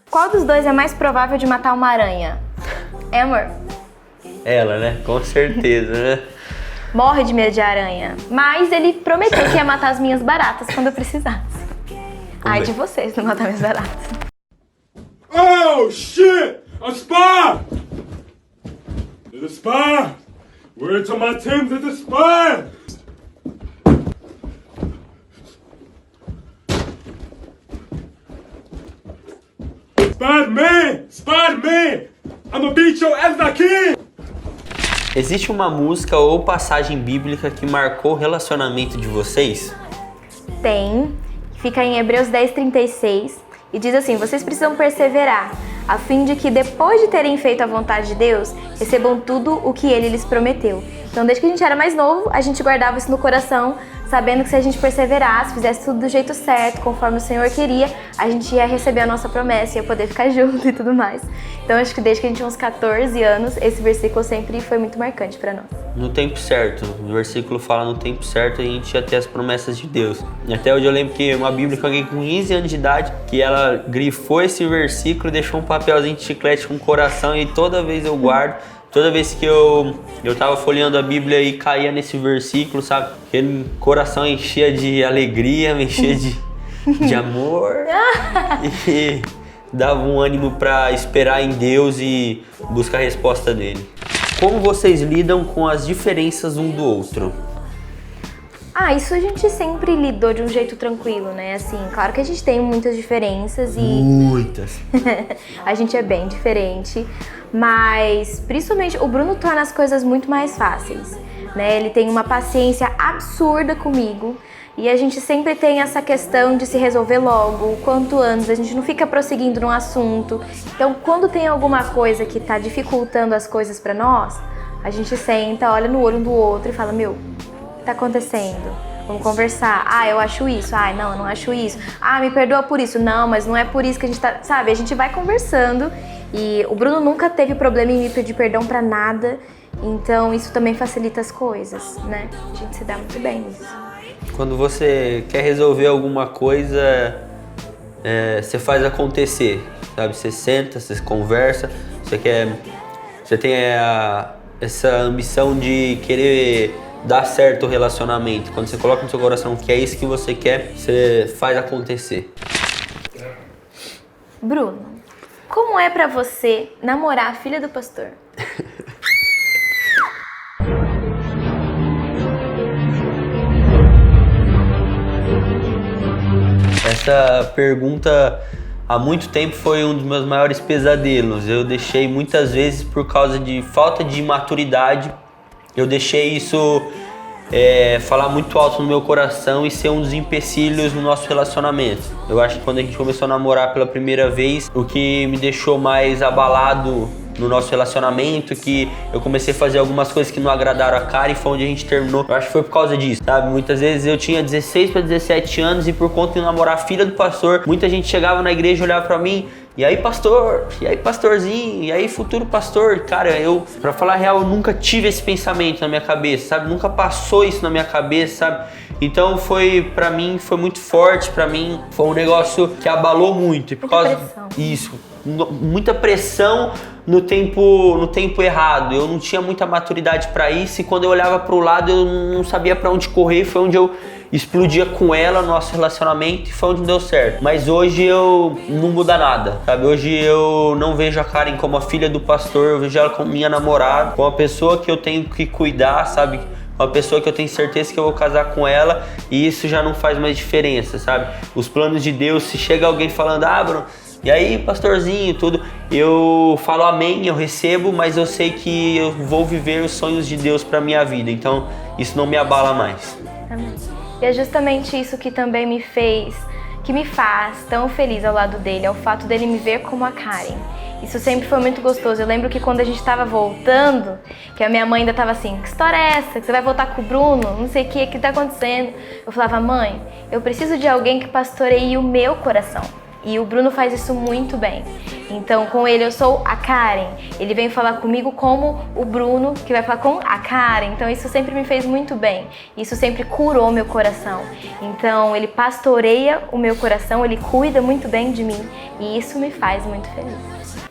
Qual dos dois é mais provável de matar uma aranha? Amor? Ela, né? Com certeza, né? Morre de medo de aranha. Mas ele prometeu que ia matar as minhas baratas quando eu precisasse. Ai de vocês não matar minhas baratas. Oh, shit! A spy! There's a spy! Word to my team, there's a spy! Spider-Man! Spider-Man! I'ma beat your ass aqui! Existe uma música ou passagem bíblica que marcou o relacionamento de vocês? Tem. Fica em Hebreus 10:36 e diz assim: vocês precisam perseverar, a fim de que depois de terem feito a vontade de Deus, recebam tudo o que Ele lhes prometeu. Então, desde que a gente era mais novo, a gente guardava isso no coração, sabendo que se a gente perseverasse, fizesse tudo do jeito certo, conforme o Senhor queria, a gente ia receber a nossa promessa, ia poder ficar junto e tudo mais. Então, acho que desde que a gente tinha uns 14 anos, esse versículo sempre foi muito marcante para nós. No tempo certo, o versículo fala no tempo certo, a gente ia ter as promessas de Deus. E até hoje eu lembro que uma bíblia que alguém com 15 anos de idade, que ela grifou esse versículo e deixou um papelzinho de chiclete com o coração, e toda vez eu guardo. Toda vez que eu tava folheando a Bíblia e caía nesse versículo, sabe? Aquele coração enchia de alegria, me enchia de amor e dava um ânimo para esperar em Deus e buscar a resposta dele. Como vocês lidam com as diferenças um do outro? Isso a gente sempre lidou de um jeito tranquilo, né? Assim, claro que a gente tem muitas diferenças e... Muitas! A gente é bem diferente, mas principalmente o Bruno torna as coisas muito mais fáceis, né? Ele tem uma paciência absurda comigo e a gente sempre tem essa questão de se resolver logo, o quanto antes, a gente não fica prosseguindo num assunto. Então, quando tem alguma coisa que tá dificultando as coisas pra nós, a gente senta, olha no olho um do outro e fala: meu, tá acontecendo? Vamos conversar. Eu acho isso. Não, eu não acho isso. Me perdoa por isso. Não, mas não é por isso que a gente tá... Sabe, a gente vai conversando e o Bruno nunca teve problema em me pedir perdão pra nada, então isso também facilita as coisas, né? A gente se dá muito bem nisso. Quando você quer resolver alguma coisa, você faz acontecer, sabe? Você senta, você conversa, você tem essa ambição de querer dar certo o relacionamento. Quando você coloca no seu coração que é isso que você quer, você faz acontecer. Bruno, como é pra você namorar a filha do pastor? Essa pergunta há muito tempo foi um dos meus maiores pesadelos. Eu deixei muitas vezes por causa de falta de maturidade. Eu deixei isso falar muito alto no meu coração e ser um dos empecilhos no nosso relacionamento. Eu acho que quando a gente começou a namorar pela primeira vez, o que me deixou mais abalado no nosso relacionamento, que eu comecei a fazer algumas coisas que não agradaram a cara e foi onde a gente terminou. Eu acho que foi por causa disso, sabe? Muitas vezes eu tinha 16 para 17 anos e por conta de namorar a filha do pastor, muita gente chegava na igreja e olhava pra mim: e aí, pastor? E aí, pastorzinho? E aí, futuro pastor? Cara, pra falar a real, eu nunca tive esse pensamento na minha cabeça, sabe? Nunca passou isso na minha cabeça, sabe? Então pra mim, foi muito forte, pra mim foi um negócio que abalou muito. E por causa disso, muita pressão no tempo errado. Eu não tinha muita maturidade pra isso e quando eu olhava pro lado eu não sabia pra onde correr. Foi onde eu explodia com ela, nosso relacionamento, e foi onde deu certo. Mas hoje eu não muda nada, sabe? Hoje eu não vejo a Karen como a filha do pastor, eu vejo ela como minha namorada, como uma pessoa que eu tenho que cuidar, sabe? Uma pessoa que eu tenho certeza que eu vou casar com ela, e isso já não faz mais diferença, sabe? Os planos de Deus, se chega alguém falando: Bruno, e aí, pastorzinho, tudo, eu falo amém, eu recebo, mas eu sei que eu vou viver os sonhos de Deus pra minha vida, então isso não me abala mais. Amém. E é justamente isso que também me faz tão feliz ao lado dele, é o fato dele me ver como a Karen. Isso sempre foi muito gostoso. Eu lembro que quando a gente tava voltando, que a minha mãe ainda tava assim: que história é essa? Que você vai voltar com o Bruno? Não sei o que tá acontecendo. Eu falava: mãe, eu preciso de alguém que pastoreie o meu coração. E o Bruno faz isso muito bem. Então, com ele eu sou a Karen. Ele vem falar comigo como o Bruno, que vai falar com a Karen. Então, isso sempre me fez muito bem. Isso sempre curou meu coração. Então, ele pastoreia o meu coração, ele cuida muito bem de mim. E isso me faz muito feliz.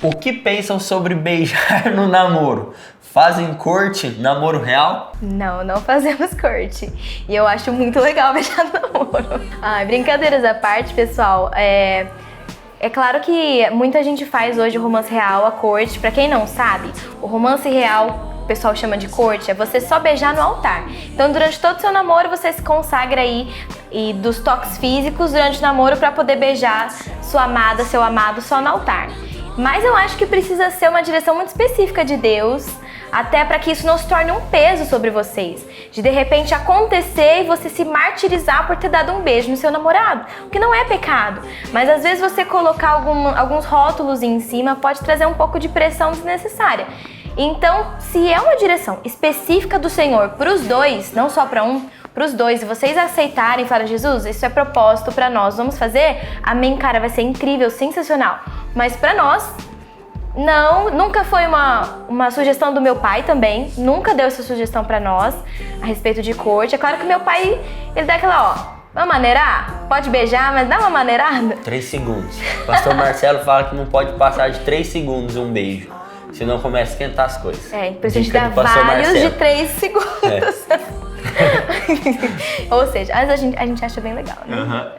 O que pensam sobre beijar no namoro? Fazem corte, namoro real? Não, não fazemos corte. E eu acho muito legal beijar no namoro. Brincadeiras à parte, pessoal. É claro que muita gente faz hoje o romance real, a corte. Pra quem não sabe, o romance real, o pessoal chama de corte, é você só beijar no altar. Então, durante todo o seu namoro, você se consagra aí e dos toques físicos durante o namoro pra poder beijar sua amada, seu amado só no altar. Mas eu acho que precisa ser uma direção muito específica de Deus, até para que isso não se torne um peso sobre vocês. De repente acontecer e você se martirizar por ter dado um beijo no seu namorado, o que não é pecado. Mas às vezes você colocar alguns rótulos em cima pode trazer um pouco de pressão desnecessária. Então, se é uma direção específica do Senhor para os dois, não só para um, para os dois, e vocês aceitarem e falarem, Jesus, isso é propósito para nós, vamos fazer? Amém, cara, vai ser incrível, sensacional. Mas para nós, não, nunca foi uma sugestão do meu pai também, nunca deu essa sugestão para nós a respeito de corte. É claro que meu pai, ele dá aquela, vamos maneirar? Pode beijar, mas dá uma maneirada. 3 segundos. O pastor Marcelo fala que não pode passar de 3 segundos um beijo, senão começa a esquentar as coisas. Por isso a gente dá vários de 3 segundos. Ou seja, a gente acha bem legal, né?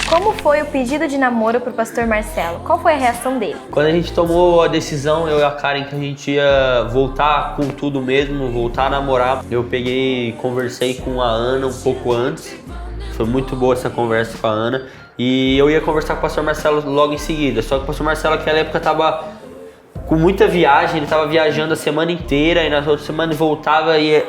Como foi o pedido de namoro pro pastor Marcelo? Qual foi a reação dele? Quando a gente tomou a decisão, eu e a Karen, que a gente ia voltar com tudo mesmo, voltar a namorar, eu peguei e conversei com a Ana um pouco antes. Foi muito boa essa conversa com a Ana. E eu ia conversar com o pastor Marcelo logo em seguida. Só que o pastor Marcelo naquela época tava com muita viagem, ele tava viajando a semana inteira e nas outras semanas voltava e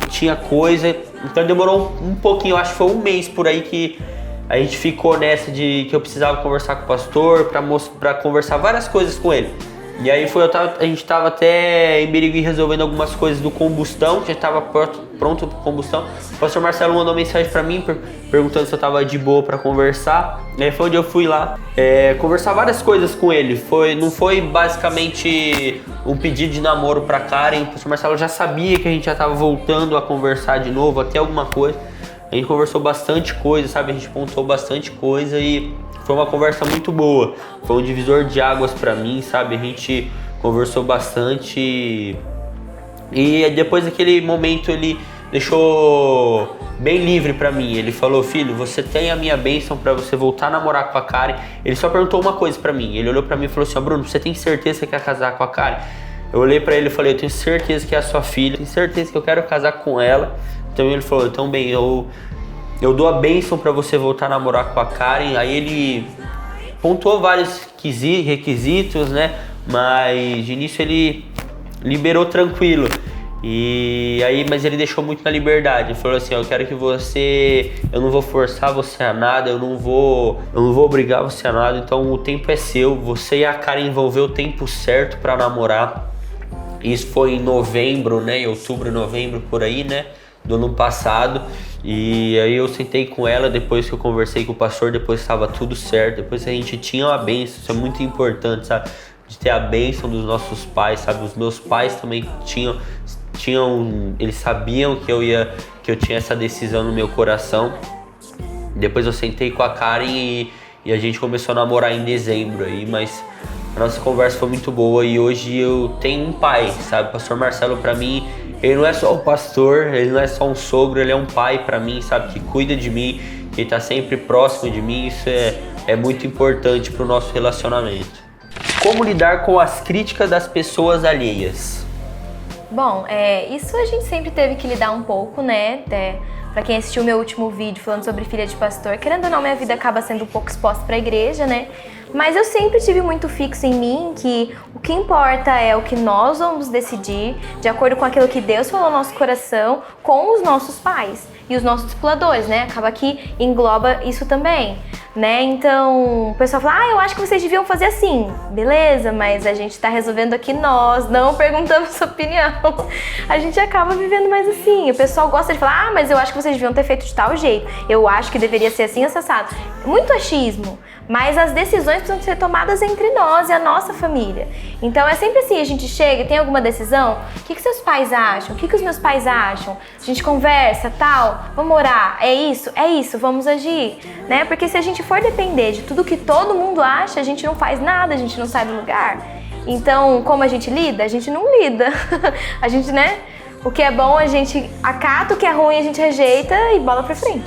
tinha coisa. Então demorou um pouquinho, eu acho que foi um mês por aí que a gente ficou nessa de que eu precisava conversar com o pastor pra conversar várias coisas com ele. E aí a gente tava até em Birigui resolvendo algumas coisas do combustão, já tava pronto pro combustão. O pastor Marcelo mandou mensagem pra mim perguntando se eu tava de boa pra conversar. E aí foi onde eu fui lá conversar várias coisas com ele. Não foi basicamente um pedido de namoro pra Karen. O pastor Marcelo já sabia que a gente já tava voltando a conversar de novo, até alguma coisa. A gente conversou bastante coisa, sabe? A gente pontuou bastante coisa e foi uma conversa muito boa. Foi um divisor de águas pra mim, sabe? A gente conversou bastante e depois daquele momento ele deixou bem livre pra mim. Ele falou, filho, você tem a minha bênção pra você voltar a namorar com a Karen. Ele só perguntou uma coisa pra mim. Ele olhou pra mim e falou assim, Bruno, você tem certeza que quer casar com a Karen? Eu olhei pra ele e falei, eu tenho certeza que é a sua filha, tenho certeza que eu quero casar com ela. Então ele falou, então bem, eu dou a bênção pra você voltar a namorar com a Karen. Aí ele pontuou vários requisitos, né? Mas de início ele liberou tranquilo. Mas ele deixou muito na liberdade. Ele falou assim, eu quero que eu não vou forçar você a nada, eu não vou obrigar você a nada, então o tempo é seu. Você e a Karen vão ver o tempo certo pra namorar. Isso foi em novembro, né? Em outubro, novembro, por aí, né? Do ano passado. E aí eu sentei com ela depois que eu conversei com o pastor, depois estava tudo certo, depois a gente tinha uma bênção. Isso é muito importante, sabe? De ter a bênção dos nossos pais, sabe? Os meus pais também tinham eles sabiam que eu tinha essa decisão no meu coração. Depois eu sentei com a Karen e a gente começou a namorar em dezembro aí, mas a nossa conversa foi muito boa e hoje eu tenho um pai, sabe? O pastor Marcelo pra mim, ele não é só um pastor, ele não é só um sogro, ele é um pai pra mim, sabe? Que cuida de mim, que tá sempre próximo de mim, isso é muito importante pro nosso relacionamento. Como lidar com as críticas das pessoas alheias? Bom, isso a gente sempre teve que lidar um pouco, né? Pra quem assistiu o meu último vídeo falando sobre filha de pastor, querendo ou não, minha vida acaba sendo um pouco exposta pra igreja, né? Mas eu sempre tive muito fixo em mim que o que importa é o que nós vamos decidir, de acordo com aquilo que Deus falou no nosso coração, com os nossos pais e os nossos discipuladores, né? Acaba que engloba isso também, né? Então, o pessoal fala, eu acho que vocês deviam fazer assim. Beleza, mas a gente tá resolvendo aqui nós, não perguntamos sua opinião. A gente acaba vivendo mais assim. O pessoal gosta de falar, mas eu acho que vocês deviam ter feito de tal jeito. Eu acho que deveria ser assim, assado. Muito achismo. Mas as decisões precisam ser tomadas entre nós e a nossa família. Então é sempre assim, a gente chega e tem alguma decisão, o que seus pais acham? O que os meus pais acham? A gente conversa, tal, vamos orar, é isso, vamos agir, né? Porque se a gente for depender de tudo que todo mundo acha, a gente não faz nada, a gente não sai do lugar. Então, como a gente lida? A gente não lida. A gente, né? O que é bom a gente acata, o que é ruim a gente rejeita e bola pra frente.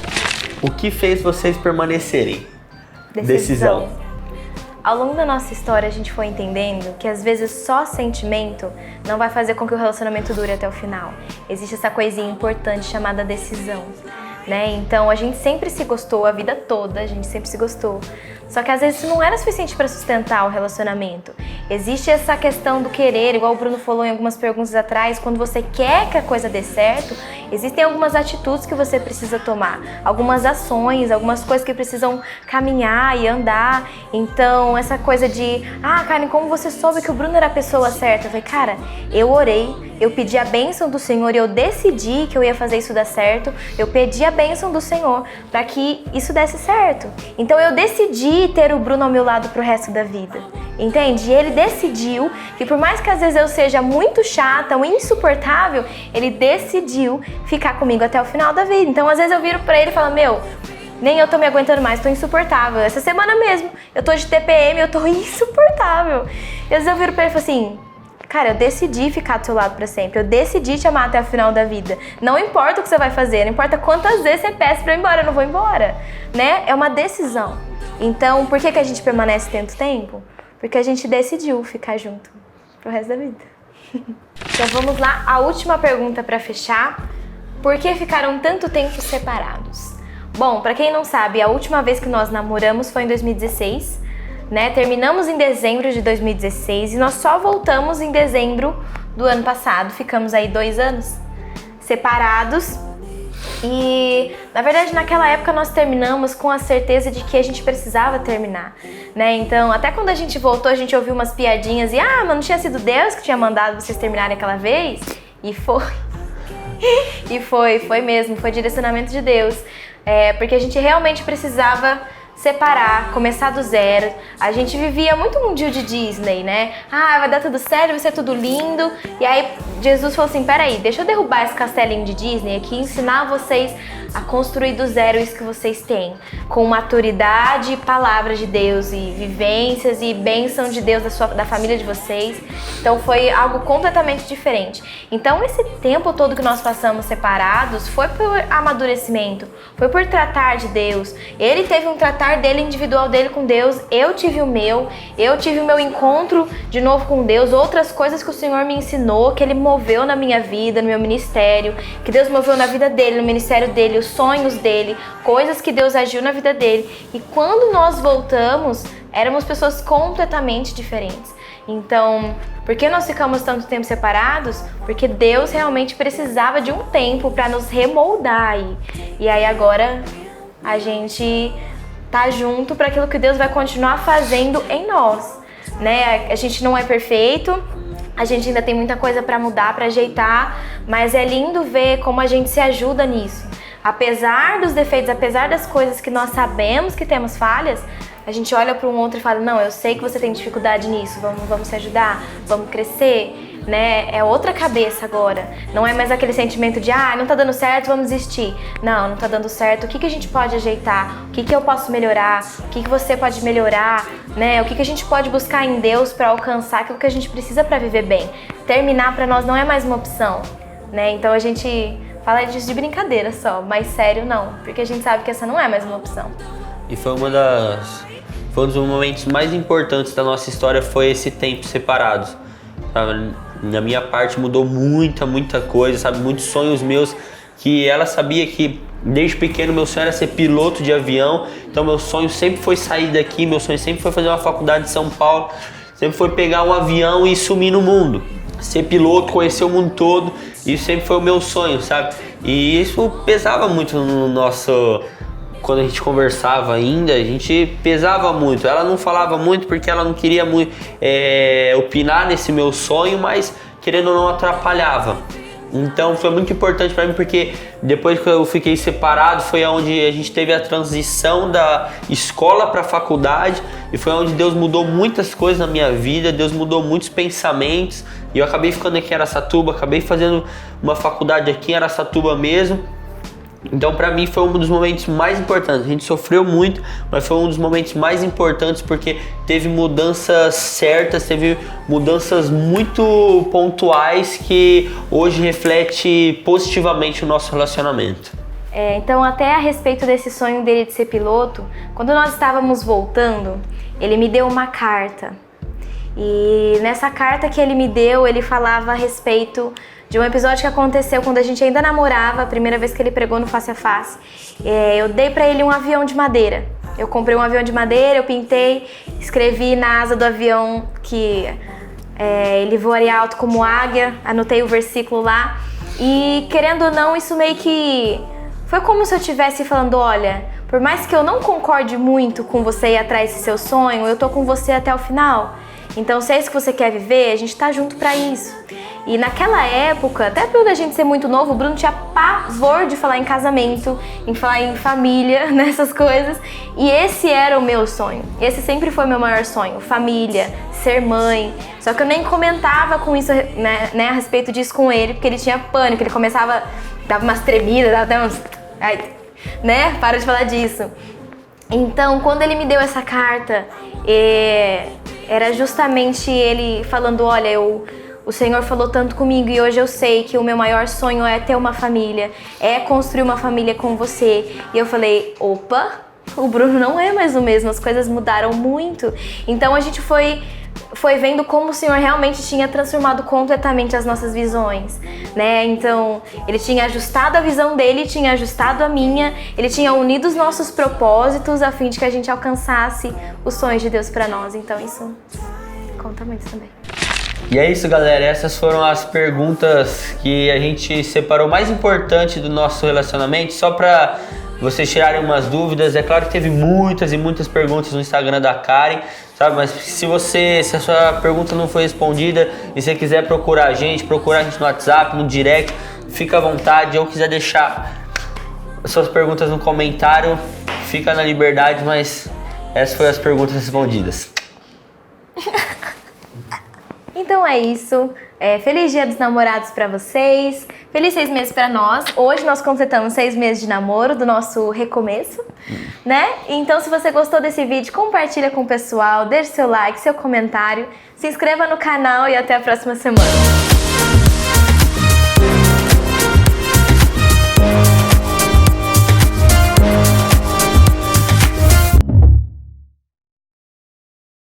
O que fez vocês permanecerem? Decisão. Ao longo da nossa história, a gente foi entendendo que às vezes só sentimento não vai fazer com que o relacionamento dure até o final. Existe essa coisinha importante chamada decisão, né? Então a gente sempre se gostou a vida toda, a gente sempre se gostou. Só que às vezes isso não era suficiente para sustentar o relacionamento. Existe essa questão do querer, igual o Bruno falou em algumas perguntas atrás, quando você quer que a coisa dê certo, existem algumas atitudes que você precisa tomar, algumas ações, algumas coisas que precisam caminhar e andar. Então essa coisa de, Karen, como você soube que o Bruno era a pessoa certa? Eu falei, cara, eu orei, eu pedi a bênção do Senhor e eu decidi que eu ia fazer isso dar certo, eu pedi a bênção do Senhor para que isso desse certo. Então eu decidi ter o Bruno ao meu lado pro resto da vida, entende? E ele decidiu que por mais que às vezes eu seja muito chata ou insuportável, ele decidiu ficar comigo até o final da vida. Então às vezes eu viro pra ele e falo, nem eu tô me aguentando mais, tô insuportável. Essa semana mesmo, eu tô de TPM, eu tô insuportável. E às vezes eu viro pra ele e falo assim, cara, eu decidi ficar do seu lado pra sempre, eu decidi te amar até o final da vida. Não importa o que você vai fazer, não importa quantas vezes você peça pra eu ir embora, eu não vou embora, né? É uma decisão. Então, por que a gente permanece tanto tempo? Porque a gente decidiu ficar junto pro resto da vida. Então vamos lá, a última pergunta pra fechar. Por que ficaram tanto tempo separados? Bom, pra quem não sabe, a última vez que nós namoramos foi em 2016, né? Terminamos em dezembro de 2016 e nós só voltamos em dezembro do ano passado. Ficamos aí 2 anos separados. E, na verdade, naquela época nós terminamos com a certeza de que a gente precisava terminar, né? Então, até quando a gente voltou, a gente ouviu umas piadinhas e, mas não tinha sido Deus que tinha mandado vocês terminarem aquela vez? E foi. E foi mesmo, foi direcionamento de Deus. Porque a gente realmente precisava separar, começar do zero. A gente vivia muito mundinho de Disney, né? Vai dar tudo certo, vai ser tudo lindo. E aí Jesus falou assim, peraí, deixa eu derrubar esse castelinho de Disney aqui e ensinar vocês a construir do zero isso que vocês têm, com maturidade, palavras de Deus e vivências e bênção de Deus da família de vocês. Então foi algo completamente diferente. Então esse tempo todo que nós passamos separados foi por amadurecimento, foi por tratar de Deus. Ele teve um tratar dele individual dele com Deus, eu tive o meu encontro de novo com Deus, outras coisas que o Senhor me ensinou, que Ele moveu na minha vida, no meu ministério, que Deus moveu na vida dele, no ministério dele, os sonhos dele, coisas que Deus agiu na vida dele. E quando nós voltamos, éramos pessoas completamente diferentes. Então, por que nós ficamos tanto tempo separados? Porque Deus realmente precisava de um tempo para nos remoldar aí. E aí agora a gente tá junto para aquilo que Deus vai continuar fazendo em nós, né? A gente não é perfeito, a gente ainda tem muita coisa para mudar, para ajeitar, mas é lindo ver como a gente se ajuda nisso. Apesar dos defeitos, apesar das coisas que nós sabemos que temos falhas, a gente olha para um outro e fala, não, eu sei que você tem dificuldade nisso, vamos se ajudar, vamos crescer, né? É outra cabeça agora. Não é mais aquele sentimento de, não tá dando certo, vamos desistir. Não tá dando certo, o que a gente pode ajeitar? O que eu posso melhorar? O que você pode melhorar? Né? O que a gente pode buscar em Deus para alcançar aquilo que a gente precisa para viver bem? Terminar para nós não é mais uma opção, né? Então a gente fala disso de brincadeira só, mas sério não, porque a gente sabe que essa não é mais uma opção. E foi um dos momentos mais importantes da nossa história, foi esse tempo separados. Sabe? Na minha parte mudou muita coisa, sabe? Muitos sonhos meus que ela sabia que desde pequeno meu sonho era ser piloto de avião, então meu sonho sempre foi sair daqui, meu sonho sempre foi fazer uma faculdade em São Paulo, sempre foi pegar um avião e sumir no mundo, ser piloto, conhecer o mundo todo, isso sempre foi o meu sonho, sabe? E isso pesava muito no nosso... Quando a gente conversava ainda, a gente pesava muito. Ela não falava muito porque ela não queria muito opinar nesse meu sonho, mas querendo ou não atrapalhava. Então foi muito importante para mim porque depois que eu fiquei separado foi onde a gente teve a transição da escola para a faculdade e foi onde Deus mudou muitas coisas na minha vida, Deus mudou muitos pensamentos e eu acabei ficando aqui em Araçatuba, acabei fazendo uma faculdade aqui em Araçatuba mesmo. Então para mim foi um dos momentos mais importantes, a gente sofreu muito, mas foi um dos momentos mais importantes porque teve mudanças certas, teve mudanças muito pontuais que hoje reflete positivamente o nosso relacionamento. Então até a respeito desse sonho dele de ser piloto, quando nós estávamos voltando, ele me deu uma carta. E nessa carta que ele me deu, ele falava a respeito de um episódio que aconteceu quando a gente ainda namorava, a primeira vez que ele pregou no Face a Face. Eu dei pra ele um avião de madeira. Eu comprei um avião de madeira, eu pintei, escrevi na asa do avião que ele voaria alto como águia, anotei o versículo lá. E querendo ou não, isso meio que foi como se eu estivesse falando, olha, por mais que eu não concorde muito com você ir atrás desse seu sonho, eu tô com você até o final. Então, se é isso que você quer viver, a gente tá junto pra isso. E naquela época, até pelo da gente ser muito novo, o Bruno tinha pavor de falar em casamento, em falar em família, nessas coisas. E esse era o meu sonho. Esse sempre foi o meu maior sonho. Família, ser mãe. Só que eu nem comentava com isso, né, a respeito disso com ele, porque ele tinha pânico. Ele começava, dava umas tremidas, dava até uns... Ai, né? Para de falar disso. Então, quando ele me deu essa carta, era justamente ele falando, olha, o Senhor falou tanto comigo e hoje eu sei que o meu maior sonho é ter uma família, é construir uma família com você. E eu falei, opa, o Bruno não é mais o mesmo, as coisas mudaram muito. Então a gente foi vendo como o Senhor realmente tinha transformado completamente as nossas visões, né? Então, ele tinha ajustado a visão dele, tinha ajustado a minha, ele tinha unido os nossos propósitos a fim de que a gente alcançasse os sonhos de Deus para nós. Então, isso conta muito também. E é isso, galera, essas foram as perguntas que a gente separou mais importante do nosso relacionamento, só para vocês tirarem umas dúvidas. É claro que teve muitas e muitas perguntas no Instagram da Karen, sabe? Mas se a sua pergunta não foi respondida e você quiser procurar a gente no WhatsApp, no direct, fica à vontade. Ou quiser deixar suas perguntas no comentário, fica na liberdade, mas essas foram as perguntas respondidas. Então é isso. Feliz Dia dos Namorados pra vocês. Feliz 6 meses pra nós. Hoje nós completamos 6 meses de namoro, do nosso recomeço, né? Então se você gostou desse vídeo, compartilha com o pessoal, deixe seu like, seu comentário, se inscreva no canal e até a próxima semana.